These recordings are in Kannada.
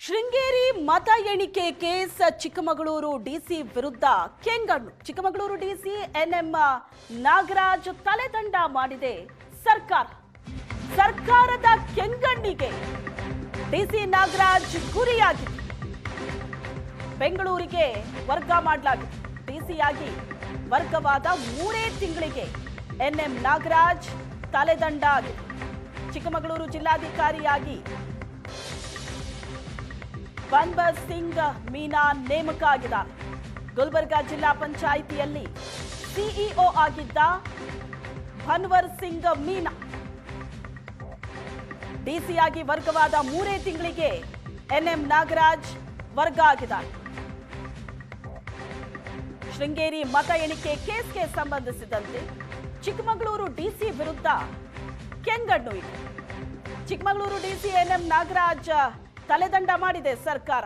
ಶೃಂಗೇರಿ ಮತ ಎಣಿಕೆ ಕೇಸ್ ಚಿಕ್ಕಮಗಳೂರು ಡಿಸಿ ವಿರುದ್ಧ ಕೆಂಗಣ್ಣು. ಚಿಕ್ಕಮಗಳೂರು ಡಿಸಿ ಎನ್ಎಂ ನಾಗರಾಜ್ ತಲೆದಂಡ ಮಾಡಿದೆ ಸರ್ಕಾರ. ಸರ್ಕಾರದ ಕೆಂಗಣ್ಣಿಗೆ ಡಿಸಿ ನಾಗರಾಜ್ ಗುರಿಯಾಗಿದೆ. ಬೆಂಗಳೂರಿಗೆ ವರ್ಗ ಮಾಡಲಾಗಿದೆ. ಡಿಸಿಯಾಗಿ ವರ್ಗವಾದ 3 ತಿಂಗಳಿಗೆ ಎನ್ಎಂ ನಾಗರಾಜ್ ತಲೆದಂಡ ಆಗಿದೆ. ಚಿಕ್ಕಮಗಳೂರು ಜಿಲ್ಲಾಧಿಕಾರಿಯಾಗಿ ಬನ್ವರ್ ಸಿಂಗ್ ಮೀನಾ ನೇಮಕ ಆಗಿದ್ದಾರೆ. ಗುಲ್ಬರ್ಗಾ ಜಿಲ್ಲಾ ಪಂಚಾಯಿತಿಯಲ್ಲಿ ಸಿಇಒ ಆಗಿದ್ದ ಬನ್ವರ್ ಸಿಂಗ್ ಮೀನಾ ಡಿಸಿಯಾಗಿ ವರ್ಗವಾದ 3 ತಿಂಗಳಿಗೆ ಎನ್ಎಂ ನಾಗರಾಜ್ ವರ್ಗ ಆಗಿದ್ದಾರೆ. ಶೃಂಗೇರಿ ಮತ ಎಣಿಕೆ ಕೇಸ್ಗೆ ಸಂಬಂಧಿಸಿದಂತೆ ಚಿಕ್ಕಮಗಳೂರು ಡಿಸಿ ವಿರುದ್ಧ ಕೆಂಗಣ್ಣು ಇದೆ. ಚಿಕ್ಕಮಗಳೂರು ಡಿಸಿ ಎನ್ಎಂ ನಾಗರಾಜ್ ತಲೆದಂಡ ಮಾಡಿದೆ ಸರ್ಕಾರ.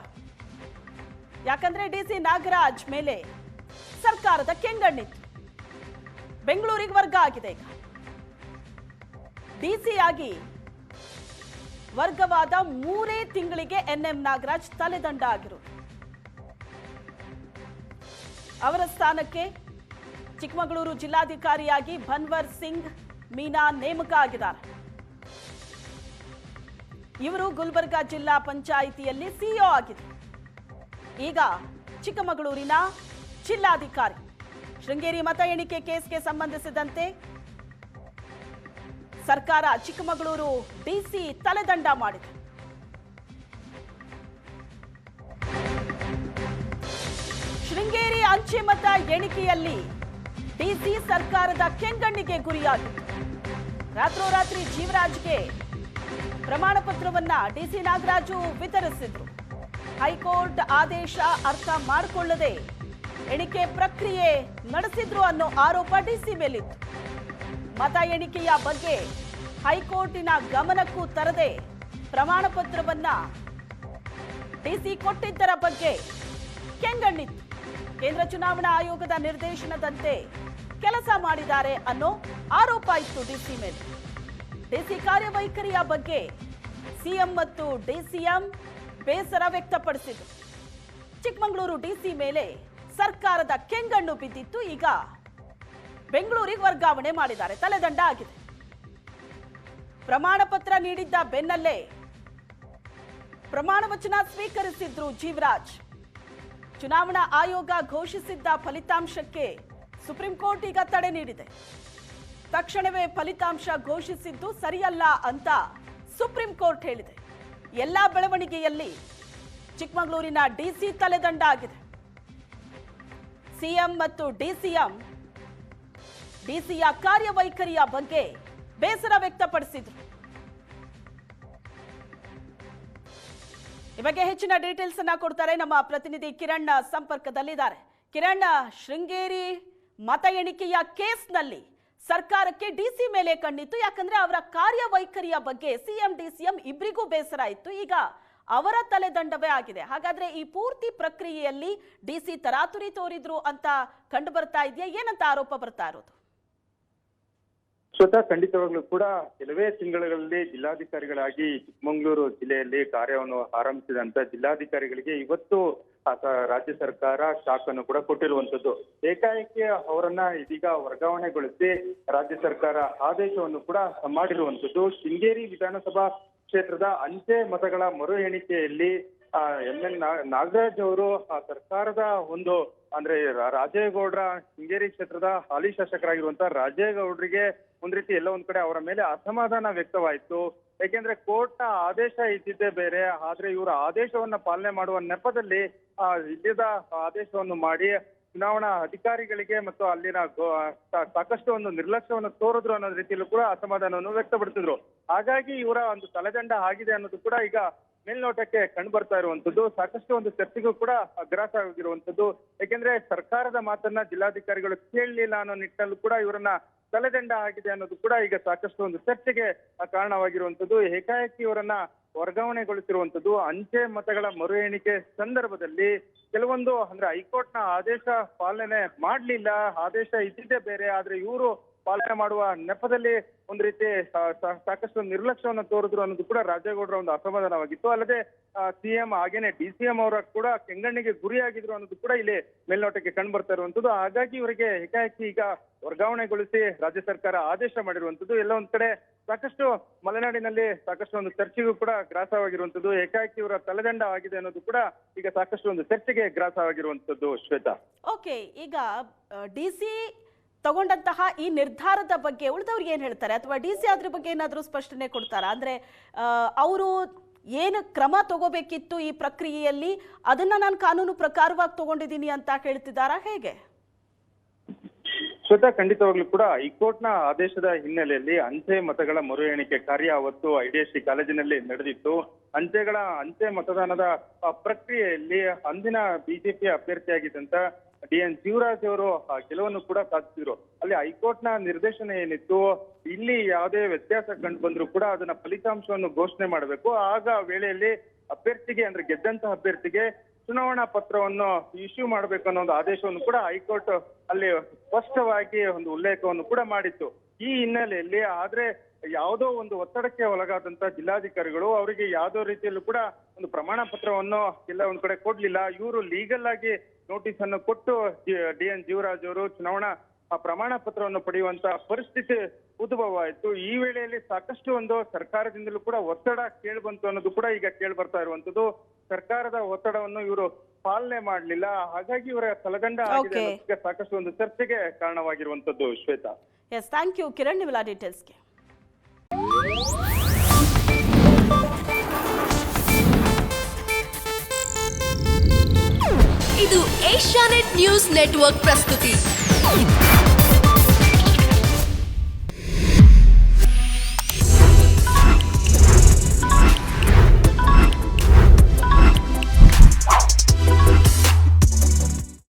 ಯಾಕಂದ್ರೆ ಡಿಸಿ ನಾಗರಾಜ್ ಮೇಲೆ ಸರ್ಕಾರದ ಕೆಂಗಣ್ಣಿತ್ತು. ಬೆಂಗಳೂರಿಗೆ ವರ್ಗ ಆಗಿದೆ. ಈಗ ಡಿಸಿಯಾಗಿ ವರ್ಗವಾದ 3 ತಿಂಗಳಿಗೆ ಎನ್ಎಂ ನಾಗರಾಜ್ ತಲೆದಂಡ ಆಗಿರುವುದು. ಅವರ ಸ್ಥಾನಕ್ಕೆ ಚಿಕ್ಕಮಗಳೂರು ಜಿಲ್ಲಾಧಿಕಾರಿಯಾಗಿ ಬನ್ವರ್ ಸಿಂಗ್ ಮೀನಾ ನೇಮಕ ಆಗಿದ್ದಾರೆ. ಇವರು ಗುಲ್ಬರ್ಗಾ ಜಿಲ್ಲಾ ಪಂಚಾಯಿತಿಯಲ್ಲಿ ಸಿಇಒ ಆಗಿದೆ. ಈಗ ಚಿಕ್ಕಮಗಳೂರಿನ ಜಿಲ್ಲಾಧಿಕಾರಿ. ಶೃಂಗೇರಿ ಮತ ಎಣಿಕೆ ಕೇಸ್ಗೆ ಸಂಬಂಧಿಸಿದಂತೆ ಸರ್ಕಾರ ಚಿಕ್ಕಮಗಳೂರು ಡಿಸಿ ತಲೆದಂಡ ಮಾಡಿದೆ. ಶೃಂಗೇರಿ ಅಂಚೆ ಮತ ಎಣಿಕೆಯಲ್ಲಿ ಡಿಸಿ ಸರ್ಕಾರದ ಕೆಂಗಣ್ಣಿಗೆ ಗುರಿಯಾಗಿತ್ತು. ರಾತ್ರೋರಾತ್ರಿ ಜೀವರಾಜ್ಗೆ ಪ್ರಮಾಣ ಪತ್ರವನ್ನ ಡಿಸಿ ನಾಗರಾಜು ವಿತರಿಸಿದ್ರು. ಹೈಕೋರ್ಟ್ ಆದೇಶ ಅರ್ಥ ಮಾಡಿಕೊಳ್ಳದೆ ಎಣಿಕೆ ಪ್ರಕ್ರಿಯೆ ನಡೆಸಿದ್ರು ಅನ್ನೋ ಆರೋಪ ಡಿಸಿ ಮೇಲಿತ್ತು. ಮತ ಎಣಿಕೆಯ ಬಗ್ಗೆ ಹೈಕೋರ್ಟಿನ ಗಮನಕ್ಕೂ ತರದೆ ಪ್ರಮಾಣ ಪತ್ರವನ್ನ ಡಿಸಿ ಕೊಟ್ಟಿದ್ದರ ಬಗ್ಗೆ ಕೆಂಗಣ್ಣಿತ್ತು. ಕೇಂದ್ರ ಚುನಾವಣಾ ಆಯೋಗದ ನಿರ್ದೇಶನದಂತೆ ಕೆಲಸ ಮಾಡಿದ್ದಾರೆ ಅನ್ನೋ ಆರೋಪ ಇತ್ತು ಡಿಸಿ ಮೇಲೆ. ಡಿಸಿ ಕಾರ್ಯವೈಖರಿಯ ಬಗ್ಗೆ ಸಿಎಂ ಮತ್ತು ಡಿಸಿಎಂ ಬೇಸರ ವ್ಯಕ್ತಪಡಿಸಿದರು. ಚಿಕ್ಕಮಗಳೂರು ಡಿಸಿ ಮೇಲೆ ಸರ್ಕಾರದ ಕೆಂಗಣ್ಣು ಬಿದ್ದಿತ್ತು. ಈಗ ಬೆಂಗಳೂರಿಗೆ ವರ್ಗಾವಣೆ ಮಾಡಿದ್ದಾರೆ. ತಲೆದಂಡ ಆಗಿದೆ. ಪ್ರಮಾಣ ಪತ್ರ ನೀಡಿದ್ದ ಬೆನ್ನಲ್ಲೇ ಪ್ರಮಾಣ ವಚನ ಸ್ವೀಕರಿಸಿದ್ರು ಜೀವರಾಜ್. ಚುನಾವಣಾ ಆಯೋಗ ಘೋಷಿಸಿದ್ದ ಫಲಿತಾಂಶಕ್ಕೆ ಸುಪ್ರೀಂ ಕೋರ್ಟ್ ಈಗ ತಡೆ ನೀಡಿದೆ. ತಕ್ಷಣವೇ ಫಲಿತಾಂಶ ಘೋಷಿಸಿದ್ದು ಸರಿಯಲ್ಲ ಅಂತ ಸುಪ್ರೀಂ ಕೋರ್ಟ್ ಹೇಳಿದೆ. ಎಲ್ಲಾ ಬೆಳವಣಿಗೆಯಲ್ಲಿ ಚಿಕ್ಕಮಗಳೂರಿನ ಡಿಸಿ ತಲೆದಂಡ ಆಗಿದೆ. ಸಿಎಂ ಮತ್ತು ಡಿಸಿಯ ಕಾರ್ಯವೈಖರಿಯ ಬಗ್ಗೆ ಬೇಸರ ವ್ಯಕ್ತಪಡಿಸಿದ್ರು. ಈ ಬಗ್ಗೆ ಹೆಚ್ಚಿನ ಡೀಟೇಲ್ಸ್ ಅನ್ನ ಕೊಡ್ತಾರೆ ನಮ್ಮ ಪ್ರತಿನಿಧಿ ಕಿರಣ್ ಸಂಪರ್ಕದಲ್ಲಿದ್ದಾರೆ. ಕಿರಣ್, ಶೃಂಗೇರಿ ಮತ ಎಣಿಕೆಯ ಕೇಸ್ನಲ್ಲಿ ಸರ್ಕಾರಕ್ಕೆ ಡಿಸಿ ಮೇಲೆ ಕಣ್ಣಿತ್ತು. ಯಾಕಂದ್ರೆ ಅವರ ಕಾರ್ಯವೈಖರಿಯ ಬಗ್ಗೆ ಸಿಎಂ ಡಿಸಿಎಂ ಇಬ್ಬರಿಗೂ ಬೇಸರ ಇತ್ತು. ಈಗ ಅವರ ತಲೆದಂಡವೇ ಆಗಿದೆ. ಹಾಗಾದ್ರೆ ಈ ಪೂರ್ತಿ ಪ್ರಕ್ರಿಯೆಯಲ್ಲಿ ಡಿಸಿ ತರಾತುರಿ ತೋರಿದ್ರು ಅಂತ ಕಂಡು ಬರ್ತಾ ಇದೆಯಾ? ಏನಂತ ಆರೋಪ ಬರ್ತಾ ಇರೋದು? ಸ್ವತಃ ಖಂಡಿತವಾಗ್ಲೂ ಕೂಡ ಕೆಲವೇ ತಿಂಗಳಲ್ಲಿ ಜಿಲ್ಲಾಧಿಕಾರಿಗಳಾಗಿ ಚಿಕ್ಕಮಗಳೂರು ಜಿಲ್ಲೆಯಲ್ಲಿ ಕಾರ್ಯವನ್ನು ಆರಂಭಿಸಿದಂತ ಜಿಲ್ಲಾಧಿಕಾರಿಗಳಿಗೆ ಇವತ್ತು ರಾಜ್ಯ ಸರ್ಕಾರ ಶಾಕ್ ಅನ್ನು ಕೂಡ ಕೊಟ್ಟಿರುವಂತದ್ದು. ಏಕಾಏಕಿ ಅವರನ್ನ ಇದೀಗ ವರ್ಗಾವಣೆಗೊಳಿಸಿ ರಾಜ್ಯ ಸರ್ಕಾರ ಆದೇಶವನ್ನು ಕೂಡ ಮಾಡಿರುವಂತದ್ದು. ಶೃಂಗೇರಿ ವಿಧಾನಸಭಾ ಕ್ಷೇತ್ರದ ಅಂಚೆ ಮತಗಳ ಮರು ಎಣಿಕೆಯಲ್ಲಿ ಎನ್ ನಾಗರಾಜ್ ಅವರು ಸರ್ಕಾರದ ಅಂದ್ರೆ ರಾಜೇಗೌಡರ ಶೃಂಗೇರಿ ಕ್ಷೇತ್ರದ ಹಾಲಿ ಶಾಸಕರಾಗಿರುವಂತಹ ರಾಜೇಗೌಡರಿಗೆ ಒಂದ್ ರೀತಿ ಎಲ್ಲ ಒಂದ್ ಕಡೆ ಅವರ ಮೇಲೆ ಅಸಮಾಧಾನ ವ್ಯಕ್ತವಾಯಿತು. ಯಾಕೆಂದ್ರೆ ಕೋರ್ಟ್ ನ ಆದೇಶ ಇದ್ದಿದ್ದೇ ಬೇರೆ, ಆದ್ರೆ ಇವರ ಆದೇಶವನ್ನ ಪಾಲನೆ ಮಾಡುವ ನೆಪದಲ್ಲಿ ಇಲ್ಲದ ಆದೇಶವನ್ನು ಮಾಡಿ ಚುನಾವಣಾ ಅಧಿಕಾರಿಗಳಿಗೆ ಮತ್ತು ಅಲ್ಲಿನ ಸಾಕಷ್ಟು ಒಂದು ನಿರ್ಲಕ್ಷ್ಯವನ್ನು ತೋರಿದ್ರು ಅನ್ನೋ ರೀತಿಯಲ್ಲೂ ಕೂಡ ಅಸಮಾಧಾನವನ್ನು ವ್ಯಕ್ತಪಡಿಸಿದ್ರು. ಹಾಗಾಗಿ ಇವರ ಒಂದು ತಲೆದಂಡ ಆಗಿದೆ ಅನ್ನೋದು ಕೂಡ ಈಗ ಮೇಲ್ನೋಟಕ್ಕೆ ಕಂಡು ಬರ್ತಾ ಇರುವಂತದ್ದು. ಸಾಕಷ್ಟು ಒಂದು ಚರ್ಚೆಗೂ ಕೂಡ ಗ್ರಾಸ ಆಗಿರುವಂತದ್ದು. ಯಾಕೆಂದ್ರೆ ಸರ್ಕಾರದ ಮಾತನ್ನ ಜಿಲ್ಲಾಧಿಕಾರಿಗಳು ಕೇಳಲಿಲ್ಲ ಅನ್ನೋ ನಿಟ್ಟಿನಲ್ಲೂ ಕೂಡ ಇವರನ್ನ ತಲೆದಂಡ ಆಗಿದೆ ಅನ್ನೋದು ಕೂಡ ಈಗ ಸಾಕಷ್ಟು ಒಂದು ಚರ್ಚೆಗೆ ಕಾರಣವಾಗಿರುವಂತದ್ದು. ಏಕಾಏಕಿ ಇವರನ್ನ ವರ್ಗಾವಣೆಗೊಳಿಸಿರುವಂತದ್ದು. ಅಂಚೆ ಮತಗಳ ಮರು ಎಣಿಕೆ ಸಂದರ್ಭದಲ್ಲಿ ಕೆಲವೊಂದು ಅಂದ್ರೆ ಹೈಕೋರ್ಟ್ ನ ಆದೇಶ ಪಾಲನೆ ಮಾಡ್ಲಿಲ್ಲ, ಆದೇಶ ಇದ್ದಿದ್ದೇ ಬೇರೆ, ಆದ್ರೆ ಇವರು ಪಾಲನೆ ಮಾಡುವ ನೆಪದಲ್ಲಿ ಒಂದು ರೀತಿ ಸಾಕಷ್ಟು ನಿರ್ಲಕ್ಷ್ಯವನ್ನು ತೋರಿದ್ರು ಅನ್ನೋದು ಕೂಡ ರಾಜೇಗೌಡರ ಒಂದು ಅಸಮಾಧಾನವಾಗಿತ್ತು. ಅಲ್ಲದೆ ಸಿಎಂ ಹಾಗೇನೆ DCM ಅವರ ಕೂಡ ಕೆಂಗಣ್ಣಿಗೆ ಗುರಿಯಾಗಿದ್ರು ಅನ್ನೋದು ಕೂಡ ಇಲ್ಲಿ ಮೇಲ್ನೋಟಕ್ಕೆ ಕಂಡು ಬರ್ತಾ ಇರುವಂತದ್ದು. ಹಾಗಾಗಿ ಇವರಿಗೆ ಏಕಾಏಕಿ ಈಗ ವರ್ಗಾವಣೆಗೊಳಿಸಿ ರಾಜ್ಯ ಸರ್ಕಾರ ಆದೇಶ ಮಾಡಿರುವಂತದ್ದು. ಎಲ್ಲ ಒಂದ್ ಕಡೆ ಸಾಕಷ್ಟು ಮಲೆನಾಡಿನಲ್ಲಿ ಸಾಕಷ್ಟು ಒಂದು ಚರ್ಚೆಗೂ ಕೂಡ ಗ್ರಾಸವಾಗಿರುವಂತದ್ದು. ಏಕಾಏಕಿ ಇವರ ತಲೆದಂಡ ಆಗಿದೆ ಅನ್ನೋದು ಕೂಡ ಈಗ ಸಾಕಷ್ಟು ಒಂದು ಚರ್ಚೆಗೆ ಗ್ರಾಸವಾಗಿರುವಂತದ್ದು. ಶ್ವೇತಾ, ಓಕೆ, ಈಗ DC ತಗೊಂಡಂತಹ ಈ ನಿರ್ಧಾರದ ಬಗ್ಗೆ ಉಳಿದವ್ರಿಗೆ ಏನ್ ಹೇಳ್ತಾರೆ, ಅಥವಾ DC ಅದ್ರ ಬಗ್ಗೆ ಏನಾದರೂ ಸ್ಪಷ್ಟನೆ ಕೊಡ್ತಾರಾ? ಅಂದ್ರೆ ಅವರು ಏನು ಕ್ರಮ ತಗೋಬೇಕಿತ್ತು ಈ ಪ್ರಕ್ರಿಯೆಯಲ್ಲಿ ಅದನ್ನ ನಾನು ಕಾನೂನು ಪ್ರಕಾರವಾಗಿ ತಗೊಂಡಿದ್ದೀನಿ ಅಂತ ಹೇಳ್ತಿದ್ದಾರಾ, ಹೇಗೆ? ಶ್ವೇತಾ, ಖಂಡಿತವಾಗ್ಲೂ ಕೂಡ ಹೈಕೋರ್ಟ್ನ ಆದೇಶದ ಹಿನ್ನೆಲೆಯಲ್ಲಿ ಅಂಚೆ ಮತಗಳ ಮರು ಎಣಿಕೆ ಕಾರ್ಯ ಅವತ್ತು IDST ಕಾಲೇಜಿನಲ್ಲಿ ನಡೆದಿತ್ತು. ಅಂಚೆ ಮತದಾನದ ಪ್ರಕ್ರಿಯೆಯಲ್ಲಿ ಅಂದಿನ ಬಿಜೆಪಿ ಅಭ್ಯರ್ಥಿಯಾಗಿದ್ದಂತ DN ಜೀವರಾಜ್ ಅವರು ಗೆಲುವನ್ನು ಕೂಡ ಸಾಧಿಸಿದ್ರು. ಅಲ್ಲಿ ಹೈಕೋರ್ಟ್ನ ನಿರ್ದೇಶನ ಏನಿತ್ತು, ಇಲ್ಲಿ ಯಾವುದೇ ವ್ಯತ್ಯಾಸ ಕಂಡು ಬಂದ್ರು ಕೂಡ ಅದನ್ನ ಫಲಿತಾಂಶವನ್ನು ಘೋಷಣೆ ಮಾಡಬೇಕು. ಆಗ ವೇಳೆಯಲ್ಲಿ ಅಭ್ಯರ್ಥಿಗೆ ಅಂದ್ರೆ ಗೆದ್ದಂತಹ ಅಭ್ಯರ್ಥಿಗೆ ಚುನಾವಣಾ ಪತ್ರವನ್ನು ಇಶ್ಯೂ ಮಾಡಬೇಕು ಅನ್ನೋ ಒಂದು ಆದೇಶವನ್ನು ಕೂಡ ಹೈಕೋರ್ಟ್ ಅಲ್ಲಿ ಸ್ಪಷ್ಟವಾಗಿ ಒಂದು ಉಲ್ಲೇಖವನ್ನು ಕೂಡ ಮಾಡಿತ್ತು. ಈ ಹಿನ್ನೆಲೆಯಲ್ಲಿ ಆದ್ರೆ ಯಾವುದೋ ಒಂದು ಒತ್ತಡಕ್ಕೆ ಒಳಗಾದಂತ ಜಿಲ್ಲಾಧಿಕಾರಿಗಳು ಅವರಿಗೆ ಯಾವುದೋ ರೀತಿಯಲ್ಲೂ ಕೂಡ ಒಂದು ಪ್ರಮಾಣ ಪತ್ರವನ್ನು ಎಲ್ಲ ಒಂದ್ ಕಡೆ ಕೊಡ್ಲಿಲ್ಲ. ಇವರು ಲೀಗಲ್ ಆಗಿ ನೋಟಿಸ್ ಅನ್ನು ಕೊಟ್ಟು DN ಜೀವರಾಜ್ ಅವರು ಚುನಾವಣಾ ಪ್ರಮಾಣ ಪತ್ರವನ್ನು ಪಡೆಯುವಂತ ಪರಿಸ್ಥಿತಿ ಉದ್ಭವ ಆಯ್ತು. ಈ ವೇಳೆಯಲ್ಲಿ ಸಾಕಷ್ಟು ಒಂದು ಸರ್ಕಾರದಿಂದಲೂ ಕೂಡ ಒತ್ತಡ ಕೇಳಿ ಬಂತು ಅನ್ನೋದು ಕೂಡ ಈಗ ಕೇಳಿ ಬರ್ತಾ ಇರುವಂತದ್ದು. ಸರ್ಕಾರದ ಒತ್ತಡವನ್ನು ಇವರು ಪಾಲನೆ ಮಾಡಲಿಲ್ಲ, ಹಾಗಾಗಿ ಇವರ ತಲೆದಂಡ ಆಗಿದೆ ಅನ್ನೋದಕ್ಕೆ ಸಾಕಷ್ಟು ಒಂದು ಚರ್ಚೆಗೆ ಕಾರಣವಾಗಿರುವಂತದ್ದು. Shweta, yes, thank you Kiran, ನಿಮ್ಮೆಲ್ಲ ಡೀಟೇಲ್ಸ್ಗೆ. ಇದು ಏಷ್ಯಾನೆಟ್ ನ್ಯೂಸ್ ನೆಟ್ವರ್ಕ್ ಪ್ರಸ್ತುತಿ.